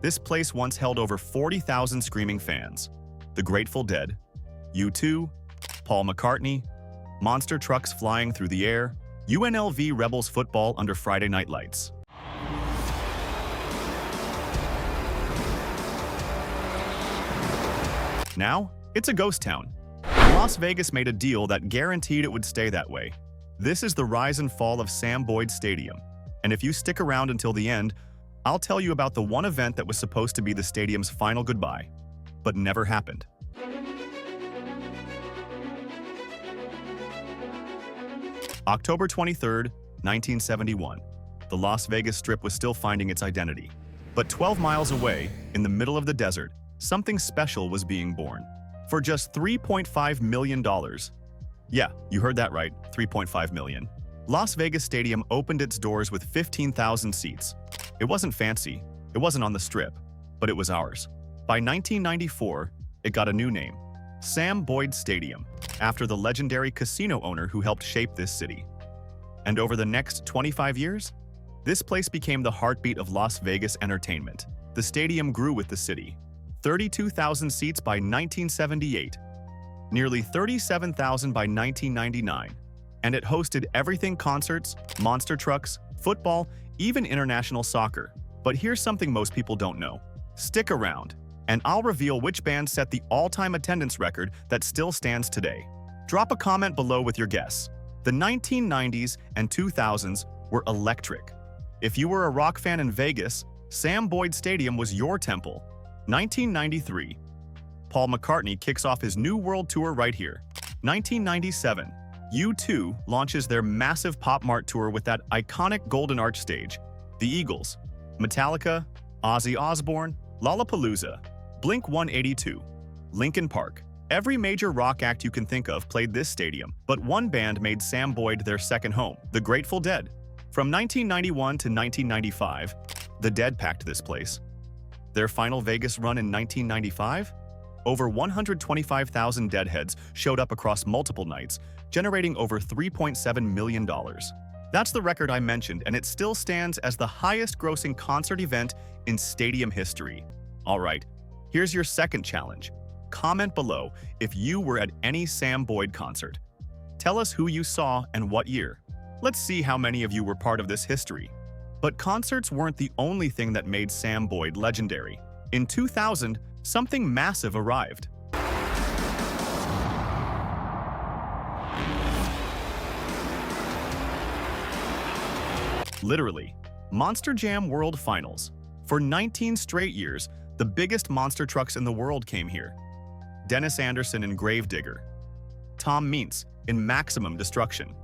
This place once held over 40,000 screaming fans. The Grateful Dead, U2, Paul McCartney, monster trucks flying through the air, UNLV Rebels football under Friday night lights. Now, it's a ghost town. Las Vegas made a deal that guaranteed it would stay that way. This is the rise and fall of Sam Boyd Stadium. And if you stick around until the end, I'll tell you about the one event that was supposed to be the stadium's final goodbye, but never happened. October 23, 1971. The Las Vegas Strip was still finding its identity. But 12 miles away, in the middle of the desert, something special was being born. For just $3.5 million. Yeah, you heard that right, $3.5 million. Las Vegas Stadium opened its doors with 15,000 seats. It wasn't fancy, it wasn't on the Strip, but it was ours. By 1994, it got a new name, Sam Boyd Stadium, after the legendary casino owner who helped shape this city. And over the next 25 years, this place became the heartbeat of Las Vegas entertainment. The stadium grew with the city. 32,000 seats by 1978, nearly 37,000 by 1999, and it hosted everything: concerts, monster trucks, football, even international soccer. But here's something most people don't know. Stick around, and I'll reveal which band set the all-time attendance record that still stands today. Drop a comment below with your guess. The 1990s and 2000s were electric. If you were a rock fan in Vegas, Sam Boyd Stadium was your temple. 1993. Paul McCartney kicks off his new world tour right here. 1997. U2 launches their massive Pop Mart tour with that iconic Golden Arch stage. The Eagles, Metallica, Ozzy Osbourne, Lollapalooza, Blink-182, Linkin Park. Every major rock act you can think of played this stadium, but one band made Sam Boyd their second home, the Grateful Dead. From 1991 to 1995, the Dead packed this place. Their final Vegas run in 1995? Over 125,000 Deadheads showed up across multiple nights, generating over $3.7 million. That's the record I mentioned, and it still stands as the highest-grossing concert event in stadium history. All right, here's your second challenge. Comment below if you were at any Sam Boyd concert. Tell us who you saw and what year. Let's see how many of you were part of this history. But concerts weren't the only thing that made Sam Boyd legendary. In 2000, something massive arrived. Literally, Monster Jam World Finals. For 19 straight years, the biggest monster trucks in the world came here. Dennis Anderson in Gravedigger, Tom Meents in Maximum Destruction.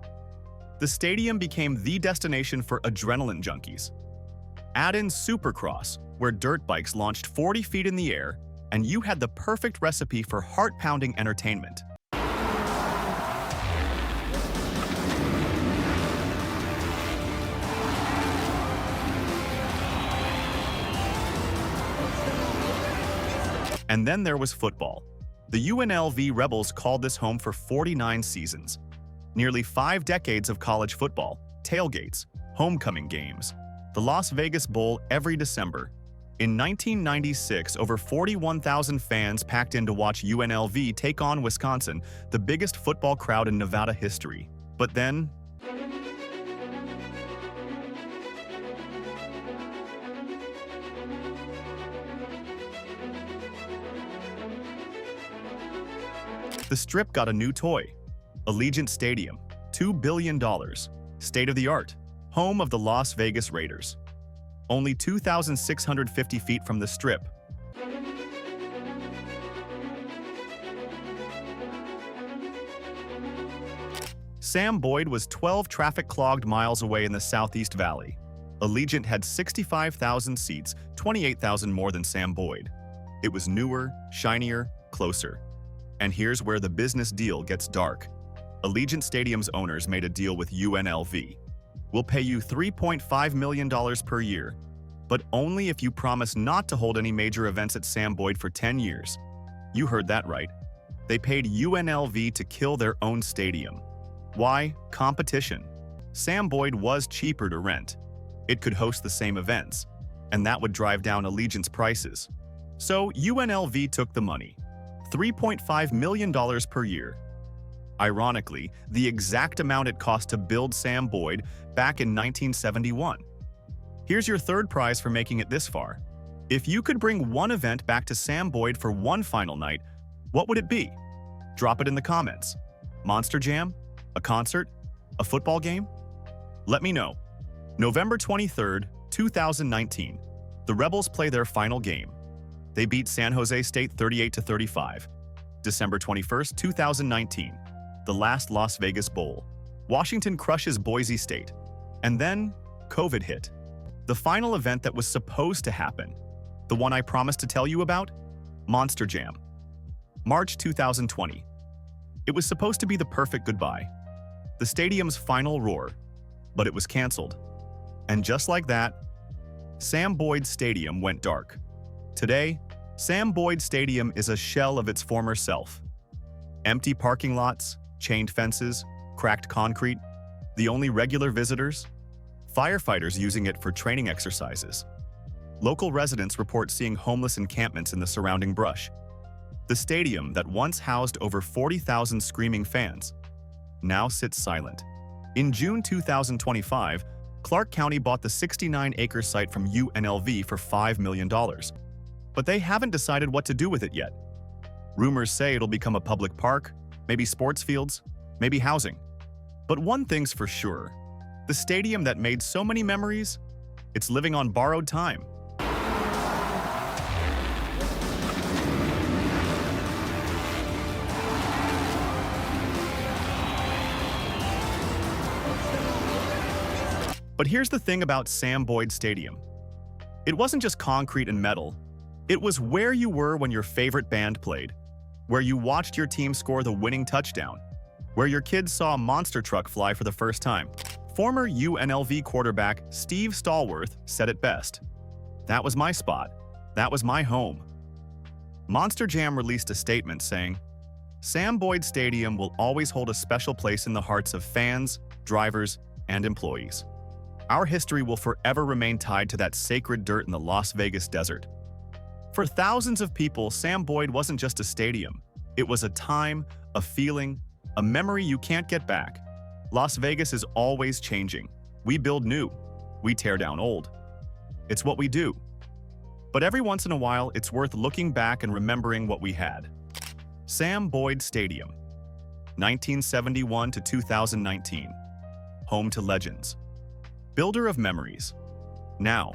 The stadium became the destination for adrenaline junkies. Add in Supercross, where dirt bikes launched 40 feet in the air, and you had the perfect recipe for heart-pounding entertainment. And then there was football. The UNLV Rebels called this home for 49 seasons. Nearly 5 decades of college football, tailgates, homecoming games. The Las Vegas Bowl every December. In 1996, over 41,000 fans packed in to watch UNLV take on Wisconsin, the biggest football crowd in Nevada history. But then, the Strip got a new toy. Allegiant Stadium, $2 billion, state-of-the-art, home of the Las Vegas Raiders. Only 2,650 feet from the Strip. Sam Boyd was 12 traffic-clogged miles away in the Southeast Valley. Allegiant had 65,000 seats, 28,000 more than Sam Boyd. It was newer, shinier, closer. And here's where the business deal gets dark. Allegiant Stadium's owners made a deal with UNLV. We'll pay you $3.5 million per year, but only if you promise not to hold any major events at Sam Boyd for 10 years. You heard that right. They paid UNLV to kill their own stadium. Why? Competition. Sam Boyd was cheaper to rent. It could host the same events. and that would drive down Allegiant's prices. So UNLV took the money, $3.5 million per year. Ironically, the exact amount it cost to build Sam Boyd back in 1971. Here's your third prize for making it this far. If you could bring one event back to Sam Boyd for one final night, what would it be? Drop it in the comments. Monster Jam? A concert? A football game? Let me know. November 23rd, 2019. The Rebels play their final game. They beat San Jose State 38-35. December 21st, 2019. The last Las Vegas Bowl. Washington crushes Boise State. And then, COVID hit. The final event that was supposed to happen. The one I promised to tell you about? Monster Jam. March 2020. It was supposed to be the perfect goodbye. The stadium's final roar. But it was canceled. And just like that, Sam Boyd Stadium went dark. Today, Sam Boyd Stadium is a shell of its former self. Empty parking lots, chained fences, cracked concrete, the only regular visitors? Firefighters using it for training exercises. Local residents report seeing homeless encampments in the surrounding brush. The stadium that once housed over 40,000 screaming fans now sits silent. In June 2025, Clark County bought the 69-acre site from UNLV for $5 million. But they haven't decided what to do with it yet. Rumors say it'll become a public park, maybe sports fields, maybe housing. But one thing's for sure, the stadium that made so many memories, it's living on borrowed time. But here's the thing about Sam Boyd Stadium. It wasn't just concrete and metal. It was where you were when your favorite band played, where you watched your team score the winning touchdown, where your kids saw a monster truck fly for the first time. Former UNLV quarterback Steve Stallworth said it best. "That was my spot. That was my home." Monster Jam released a statement saying, "Sam Boyd Stadium will always hold a special place in the hearts of fans, drivers, and employees. Our history will forever remain tied to that sacred dirt in the Las Vegas desert." For thousands of people, Sam Boyd wasn't just a stadium. It was a time, a feeling, a memory you can't get back. Las Vegas is always changing. We build new. We tear down old. It's what we do. But every once in a while, it's worth looking back and remembering what we had. Sam Boyd Stadium, 1971 to 2019. Home to legends. Builder of memories. Now,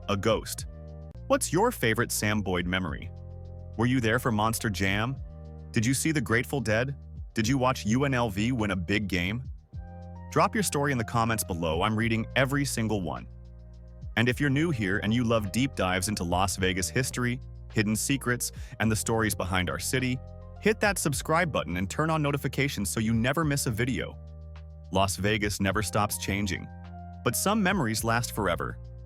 a ghost. What's your favorite Sam Boyd memory? Were you there for Monster Jam? Did you see the Grateful Dead? Did you watch UNLV win a big game? Drop your story in the comments below. I'm reading every single one. And if you're new here and you love deep dives into Las Vegas history, hidden secrets, and the stories behind our city, hit that subscribe button and turn on notifications so you never miss a video. Las Vegas never stops changing, but some memories last forever.